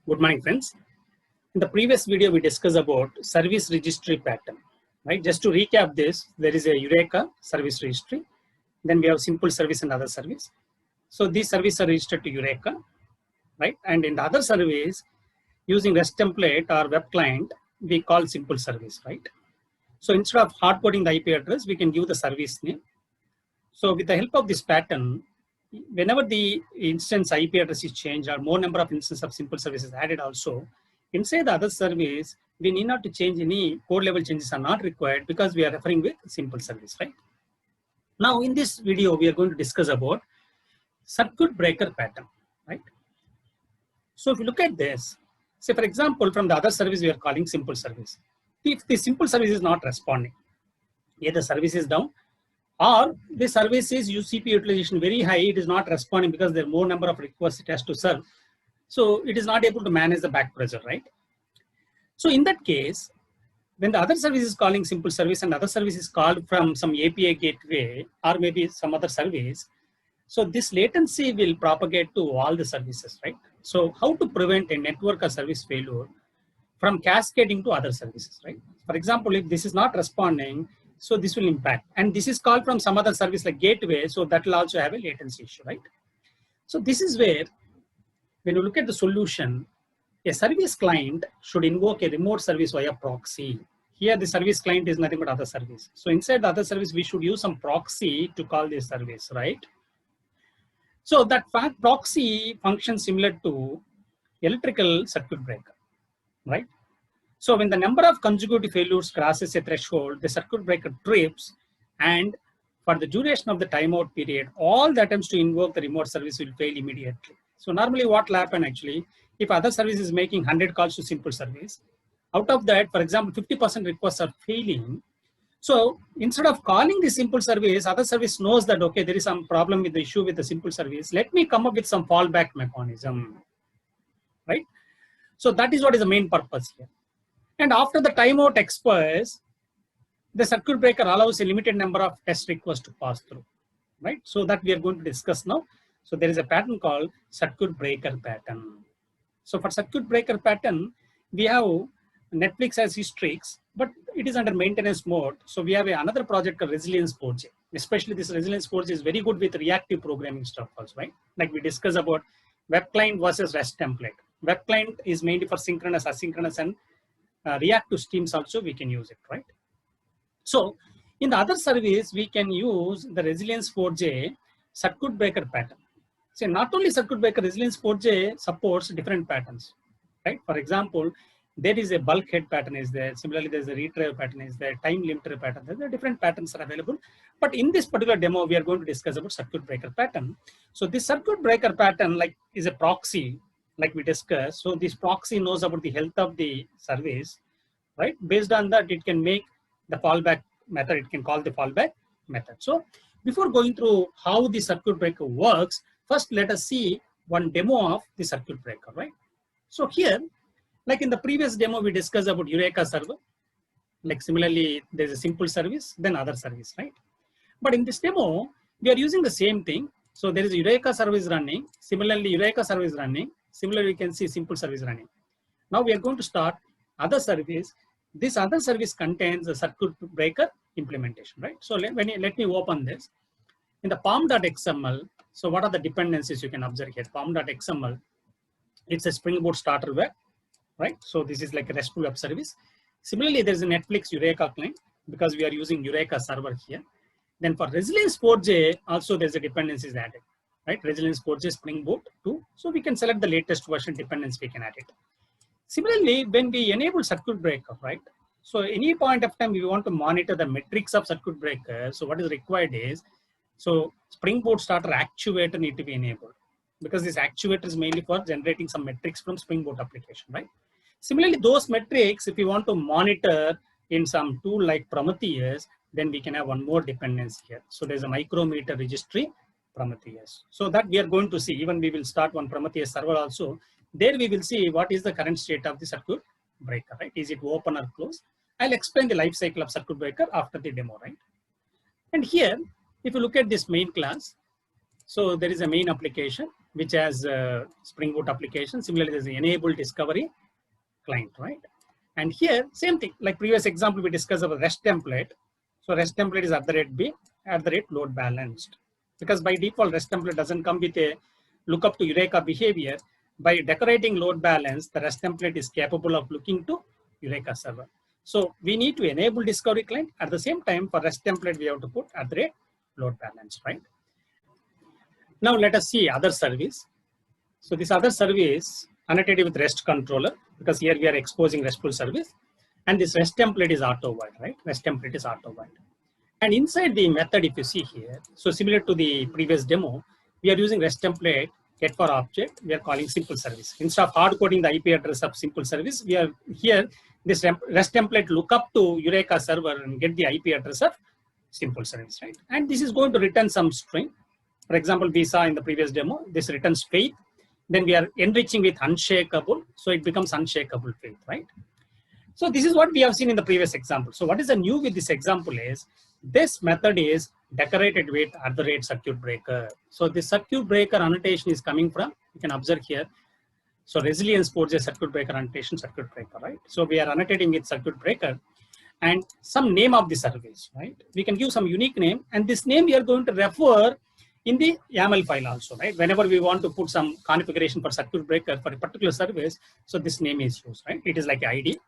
Good morning, friends. In the previous video, we discussed about service registry pattern, right? Just to recap this, there is a Eureka service registry. Then we have simple service and other service. So these services are registered to Eureka, right? And in the other service, using REST template or web client, we call simple service, right? So instead of hard coding the IP address, we can give the service name. So with the help of this pattern, whenever the instance IP address is changed or more number of instances of simple services added also, inside the other service, we need not to change any code level changes are not required because we are referring with simple service, right? Now in this video, we are going to discuss about circuit breaker pattern, right? So if you look at this, say for example, from the other service, we are calling simple service. If the simple service is not responding, either service is down or the service is UCP utilization very high, it is not responding because there are more number of requests it has to serve. So it is not able to manage the back pressure, right? So in that case, when the other service is calling simple service and other service is called from some API gateway or maybe some other service, so this latency will propagate to all the services, right? So how to prevent a network or service failure from cascading to other services, right? For example, if this is not responding, so this will impact. And this is called from some other service like gateway, so that will also have a latency issue, right? So this is where, when you look at the solution, a service client should invoke a remote service via proxy. Here the service client is nothing but other service. So inside the other service, we should use some proxy to call this service, right? So that proxy functions similar to electrical circuit breaker, right? So when the number of consecutive failures crosses a threshold, the circuit breaker trips, and for the duration of the timeout period, all the attempts to invoke the remote service will fail immediately. So normally what will happen actually, if other service is making 100 calls to simple service, out of that, for example, 50% requests are failing. So instead of calling the simple service, other service knows that, okay, there is some problem with the issue with the simple service. Let me come up with some fallback mechanism, right? So that is what is the main purpose here. And after the timeout expires, the circuit breaker allows a limited number of test requests to pass through, right? So that we are going to discuss now. So there is a pattern called circuit breaker pattern. So for circuit breaker pattern, we have Netflix as Histrix, but it is under maintenance mode. So we have another project called Resilience 4J. Especially this Resilience 4J is very good with reactive programming stuff also, right? Like we discussed about web client versus REST template. Web client is mainly for synchronous, asynchronous, and reactive streams also we can use it, right? So in the other service, we can use the Resilience 4J circuit breaker pattern. So not only circuit breaker, Resilience 4J supports different patterns, right? For example, there is a bulk head pattern is there. Similarly, there's a retrieve pattern is there, time limiter pattern. There are different patterns are available. But in this particular demo, we are going to discuss about circuit breaker pattern. So this circuit breaker pattern like is a proxy, like we discussed. So this proxy knows about the health of the service, right? Based on that, it can make the fallback method. It can call the fallback method. So before going through how the circuit breaker works, first let us see one demo of the circuit breaker, right? So here, like in the previous demo, we discussed about Eureka server. Like similarly, there's a simple service, then other service, right? But in this demo, we are using the same thing. So there is a Eureka service running. Similarly, Eureka service running. Similarly, we can see simple service running. Now we are going to start other service. This other service contains a circuit breaker implementation, right? So let me open this. In the pom.xml, so what are the dependencies you can observe here? Pom.xml, it's a Spring Boot starter web, right? So this is like a RESTful web service. Similarly, there's a Netflix Eureka client because we are using Eureka server here. Then for Resilience 4J, also there's a dependencies added, right? Resilience 4J Spring Boot 2. So we can select the latest version dependence, we can add it. Similarly, when we enable circuit breaker, right? So any point of time we want to monitor the metrics of circuit breaker. So what is required is, so Spring Boot starter actuator need to be enabled because this actuator is mainly for generating some metrics from Spring Boot application, right? Similarly, those metrics, if you want to monitor in some tool like Prometheus, then we can have one more dependency here. So there's a micrometer registry Prometheus. So that we are going to see, even we will start one Prometheus server also. There we will see what is the current state of the circuit breaker, right? Is it open or closed? I'll explain the life cycle of circuit breaker after the demo, right? And here, if you look at this main class, so there is a main application. which has Spring Boot application. Similarly, there's the enable discovery client, right? And here, same thing, like previous example, we discussed about REST template. So REST template is @b @load balanced, because by default REST template doesn't come with a lookup to Eureka behavior. By decorating load balance, the REST template is capable of looking to Eureka server. So we need to enable discovery client. At the same time, for REST template, we have to put @load balance, right? Now let us see other service. So this other service annotated with REST controller, because here we are exposing RESTful service, and this REST template is auto void, right? REST template is auto void. And inside the method, if you see here, so similar to the previous demo, we are using REST template get for object. We are calling simple service. Instead of hard coding the IP address of simple service, we are here this REST template look up to Eureka server and get the IP address of simple service, right? And this is going to return some string. For example, we saw in the previous demo, this returns faith. Then we are enriching with unshakable, so it becomes unshakable faith, right? So this is what we have seen in the previous example. So what is the new with this example is, this method is decorated with @circuit breaker. So the circuit breaker annotation is coming from, you can observe here. So resilience ports a circuit breaker annotation, circuit breaker, right? So we are annotating with circuit breaker and some name of the service, right? We can give some unique name, and this name we are going to refer in the YAML file also, right? Whenever we want to put some configuration for circuit breaker for a particular service, so this name is used, right? It is like ID.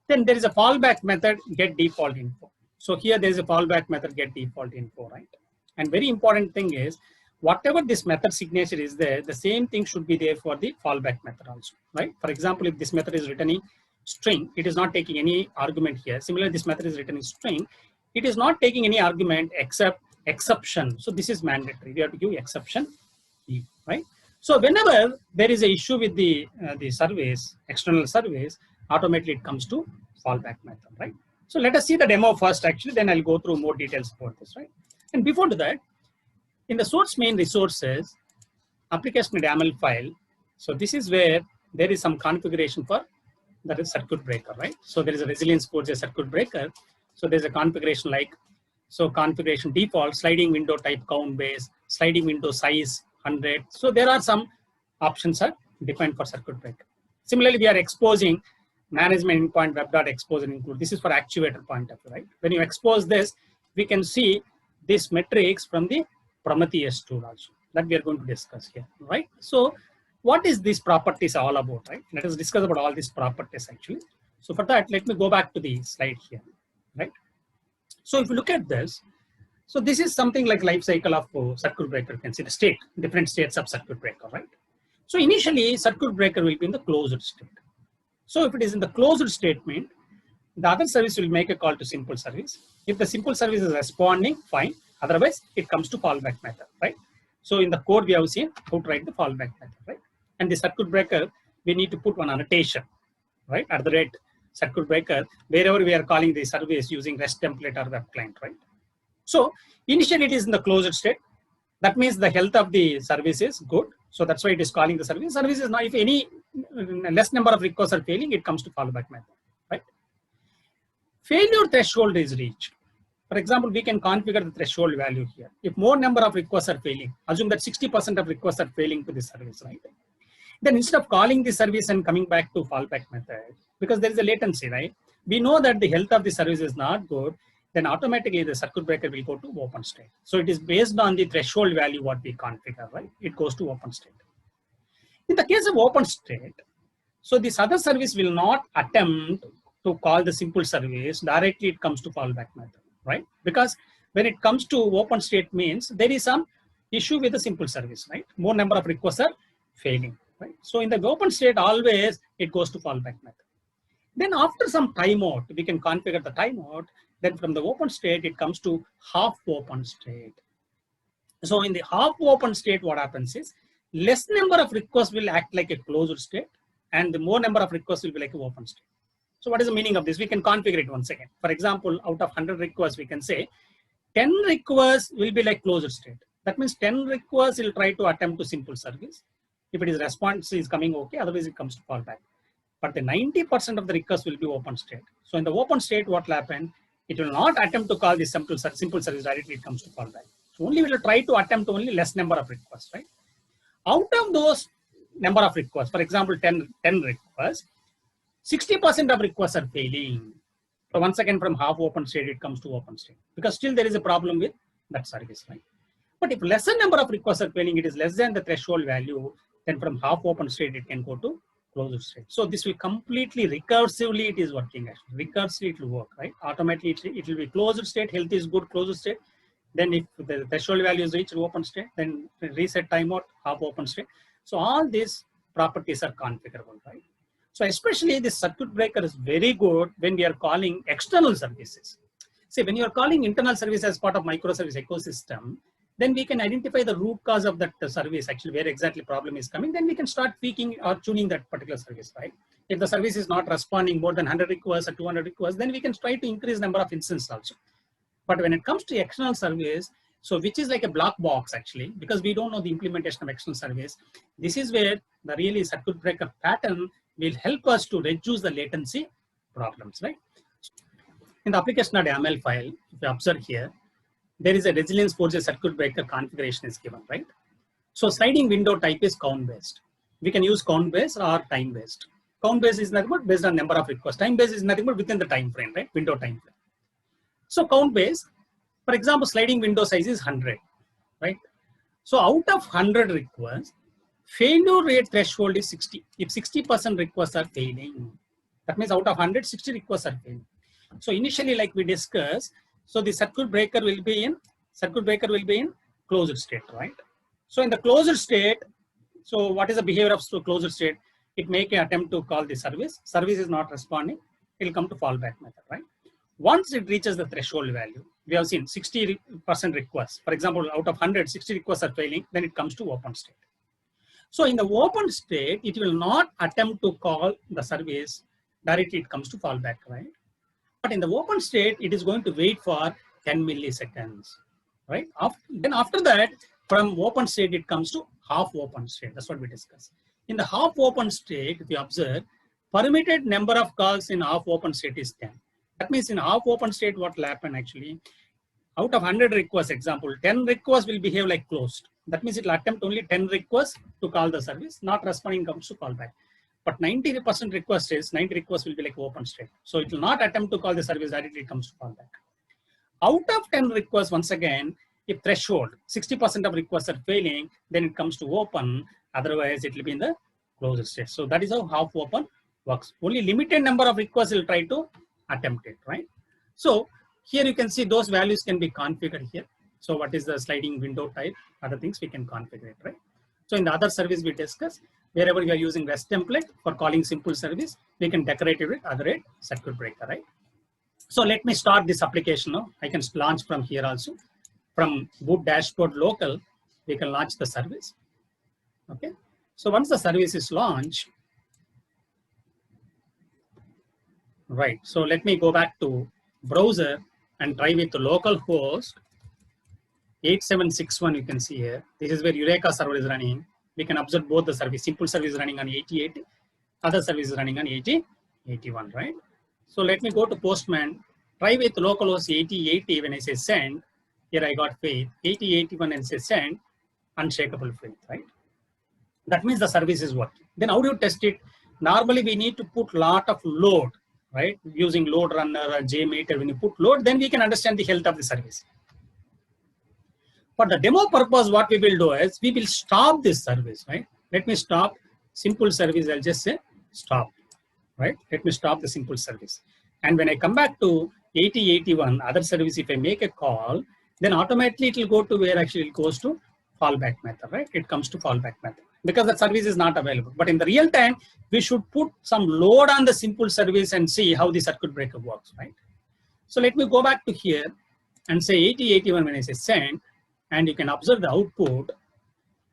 Then there is a fallback method, get default info. So here there is a fallback method, get default info, right? And very important thing is, whatever this method signature is there, the same thing should be there for the fallback method also, right? For example, if this method is returning string, it is not taking any argument here. Similarly, this method is returning string, it is not taking any argument except exception. So this is mandatory. We have to give exception, right? So whenever there is an issue with the service, external service, automatically it comes to fallback method, right? So let us see the demo first, actually, then I'll go through more details about this, right? And before that, in the source main resources, application YAML file, so this is where there is some configuration for the circuit breaker, right? So there is a resilience ports a circuit breaker. So there's a configuration like, so configuration default, sliding window type count base, sliding window size 100. So there are some options are defined for circuit breaker. Similarly, we are exposing management endpoint web.expose and include. This is for actuator point of view, right? When you expose this, we can see this metrics from the Prometheus tool also that we are going to discuss here, right? So what is these properties all about, right? Let us discuss about all these properties actually. So for that, let me go back to the slide here, right? So if you look at this, so this is something like life cycle of circuit breaker. You can see the state, different states of circuit breaker, right? So initially, circuit breaker will be in the closed state. So if it is in the closed statement, the other service will make a call to simple service. If the simple service is responding, fine. Otherwise, it comes to fallback method, right? So in the code, we have seen how to write the fallback method, right? And the circuit breaker, we need to put one annotation, right? @circuit breaker, wherever we are calling the service using REST template or web client, right? So initially it is in the closed state. That means the health of the service is good. So that's why it is calling the service. Service is not, if any less number of requests are failing, it comes to fallback method, right? Failure threshold is reached. For example, we can configure the threshold value here. If more number of requests are failing, assume that 60% of requests are failing to the service, right? Then instead of calling the service and coming back to fallback method, because there is a latency, right? We know that the health of the service is not good, then automatically the circuit breaker will go to open state. So it is based on the threshold value what we configure, right? It goes to open state. In the case of open state, so this other service will not attempt to call the simple service, directly it comes to fallback method, right? Because when it comes to open state means there is some issue with the simple service, right? More number of requests are failing, right? So in the open state, always it goes to fallback method. Then after some timeout, we can configure the timeout. Then from the open state, it comes to half open state. So in the half open state, what happens is less number of requests will act like a closed state and the more number of requests will be like an open state. So what is the meaning of this? We can configure it once again. For example, out of 100 requests, we can say 10 requests will be like closed state. That means 10 requests will try to attempt to simple service. If it is response is coming okay, otherwise it comes to fallback. But the 90% of the requests will be open state. So in the open state, what will happen? It will not attempt to call the simple service directly, it comes to fallback. So only will try to attempt only less number of requests, right? Out of those number of requests, for example, 10 requests, 60% of requests are failing. So once again, from half open state, it comes to open state because still there is a problem with that service line. But if lesser number of requests are failing, it is less than the threshold value, then from half open state, it can go to closed state. So this will completely recursively, it is working actually. Recursively, it will work, right? Automatically, it will be closed state, health is good, closed state. Then if the threshold value is reached open state, then reset timeout, half open state. So all these properties are configurable, right? So especially this circuit breaker is very good when we are calling external services. See, when you are calling internal service as part of microservice ecosystem, then we can identify the root cause of that service, actually where exactly problem is coming. Then we can start tweaking or tuning that particular service, right? If the service is not responding more than 100 requests or 200 requests, then we can try to increase number of instances also. But when it comes to external service, so which is like a black box actually, because we don't know the implementation of external service, this is where the really circuit breaker pattern will help us to reduce the latency problems, right? In the application.yaml file, if you observe here, there is a resilience forces circuit breaker configuration is given, right? So sliding window type is count based. We can use count based or time based. Count based is nothing but based on number of requests. Time based is nothing but within the time frame, right? Window time frame. So count based, for example, sliding window size is 100, right? So out of 100 requests, failure rate threshold is 60. If 60% requests are failing, that means out of 100, 60 requests are failing. So initially, like we discussed, so the circuit breaker will be in closed state, right? So in the closed state, so what is the behavior of closed state? It make an attempt to call the service. Service is not responding. It will come to fallback method, right? Once it reaches the threshold value, we have seen 60% requests. For example, out of 100, 60 requests are failing, then it comes to open state. So in the open state, it will not attempt to call the service directly, it comes to fallback, right? But in the open state, it is going to wait for 10 milliseconds, right? Then after that, from open state, it comes to half open state. That's what we discussed. In the half open state, if you observe, permitted number of calls in half open state is 10. That means in half open state, what will happen actually? Out of 100 requests, example, 10 requests will behave like closed. That means it will attempt only 10 requests to call the service, not responding comes to callback. But 90% request is 90 requests will be like open state. So it will not attempt to call the service directly, it comes to fallback. Out of 10 requests, once again, if threshold, 60% of requests are failing, then it comes to open. Otherwise, it will be in the closed state. So that is how half open works. Only limited number of requests will try to attempt it, right? So here you can see those values can be configured here. So what is the sliding window type? Other things we can configure it, right? So in the other service we discussed, wherever we are using REST template for calling simple service, we can decorate it with other circuit breaker, right? So let me start this application now. I can launch from here also. From boot dashboard local, we can launch the service. Okay. So once the service is launched, right. So let me go back to browser and try with the local host 8761. You can see here. This is where Eureka server is running. We can observe both the service. Simple service is running on 8080, other service is running on 8081, right? So let me go to Postman, try with localhost 8080 when I say send. Here I got faith, 8081 and say send, unshakable faith, right? That means the service is working. Then how do you test it? Normally we need to put lot of load, right? Using load runner or JMeter, when you put load, then we can understand the health of the service. For the demo purpose, what we will do is we will stop this service, right? Let me stop simple service. I'll just say stop, right? Let me stop the simple service. And when I come back to 8081, other service, if I make a call, then automatically it will go to where actually it goes to fallback method, right? It comes to fallback method because the service is not available. But in the real time, we should put some load on the simple service and see how the circuit breaker works, right? So let me go back to here and say 8081 when I say send, and you can observe the output.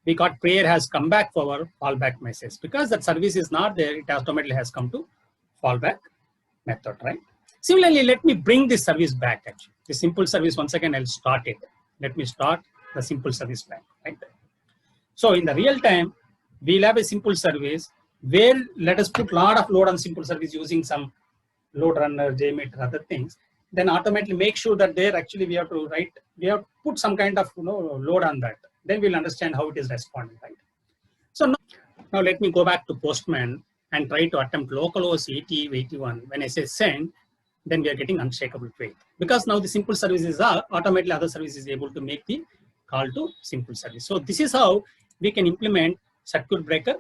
We got prayer has come back for our fallback message. Because that service is not there, it automatically has come to fallback method, right? Similarly, let me bring this service back actually. The simple service, once again, I'll start it. Let me start the simple service back, right? So in the real time, we'll have a simple service where let us put a lot of load on simple service using some load runner, JMeter, other things. Then automatically make sure that there actually we have to put some kind of load on that. Then we'll understand how it is responding, right? So now let me go back to Postman and try to attempt localhost 8081. When I say send, then we are getting unshakable faith. Because now the simple services are automatically other services able to make the call to simple service. So this is how we can implement circuit breaker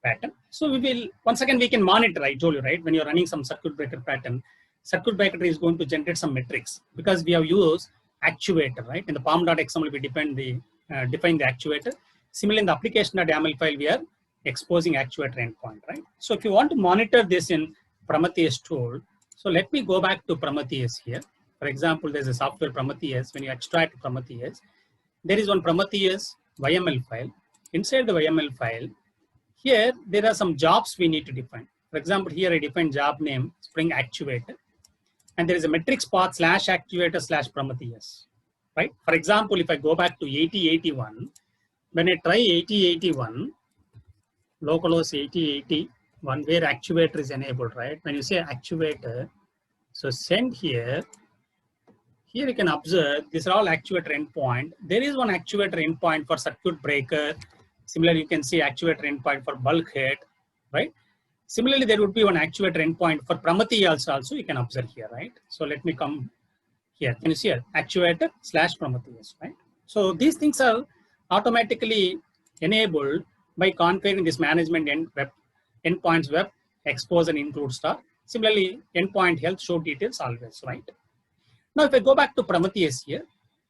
pattern. So we will, once again, we can monitor, I told you, right? When you're running some circuit breaker pattern, circuit breaker is going to generate some metrics because we have used actuator, right? In the pom.xml, we define the actuator. Similarly, in the application.yaml file, we are exposing actuator endpoint, right? So if you want to monitor this in Prometheus tool, so let me go back to Prometheus here. For example, there's a software Prometheus. When you extract Prometheus, there is one Prometheus YML file. Inside the YML file, here there are some jobs we need to define. For example, here I define job name Spring Actuator, and there is a metrics path /actuator /Prometheus, right? For example, if I go back to 8081, when I try 8081, localhost 8081, where actuator is enabled, right? When you say actuator, so send here you can observe these are all actuator endpoint. There is one actuator endpoint for circuit breaker. Similarly, you can see actuator endpoint for bulkhead, right? Similarly, there would be one actuator endpoint for Prometheus also you can observe here, right? So let me come here. Can you see it? Actuator /Prometheus, right? So these things are automatically enabled by configuring this management endpoints web expose and include star. Similarly, endpoint health show details always, right? Now, if I go back to Prometheus here,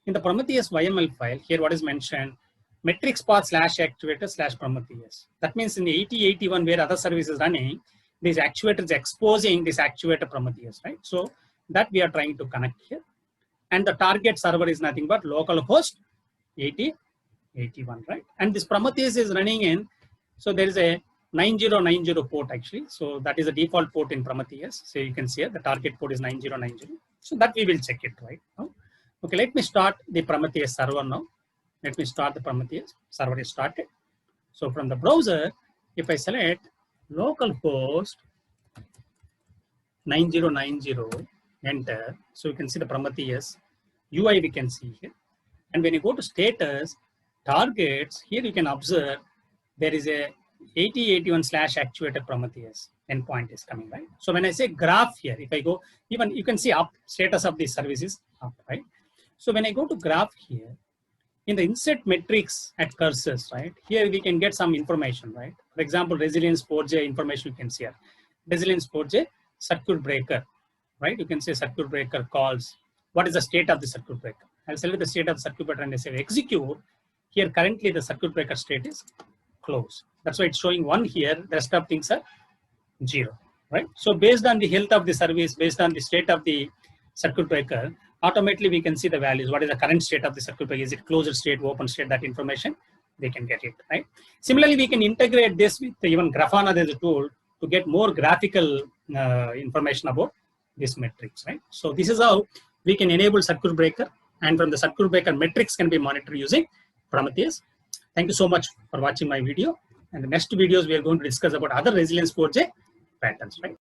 in the Prometheus YML file, here what is mentioned, metrics path /actuator /Prometheus. That means in the 8081 where other service is running, this actuator is exposing this actuator Prometheus, right? So that we are trying to connect here. And the target server is nothing but localhost 8081, right? And this Prometheus is running in, so there is a 9090 port actually. So that is a default port in Prometheus. So you can see here, the target port is 9090. So that we will check it right now. Okay, let me start the Prometheus server now. Let me start the Prometheus server is started. So from the browser, if I select localhost 9090, enter. So you can see the Prometheus UI we can see here. And when you go to status, targets, here you can observe there is a 8081 /actuator Prometheus endpoint is coming, right? So when I say graph here, if I go, even you can see up status of the services up, right? So when I go to graph here, in the insert metrics at cursors, right? Here we can get some information, right? For example, resilience 4J information you can see here. Resilience 4J circuit breaker, right? You can say circuit breaker calls. What is the state of the circuit breaker? I'll select the state of the circuit breaker and I say execute. Here currently the circuit breaker state is close. That's why it's showing 1 here. The rest of things are 0, right? So based on the health of the service, based on the state of the circuit breaker, automatically we can see the values. What is the current state of the circuit breaker? Is it closed state, open state? That information they can get it, right? Similarly, we can integrate this with even Grafana. There's a tool to get more graphical information about this metrics, right? So this is how we can enable circuit breaker, and from the circuit breaker metrics can be monitored using Prometheus. Thank you so much for watching my video. And the next videos we are going to discuss about other resilience 4J patterns, right?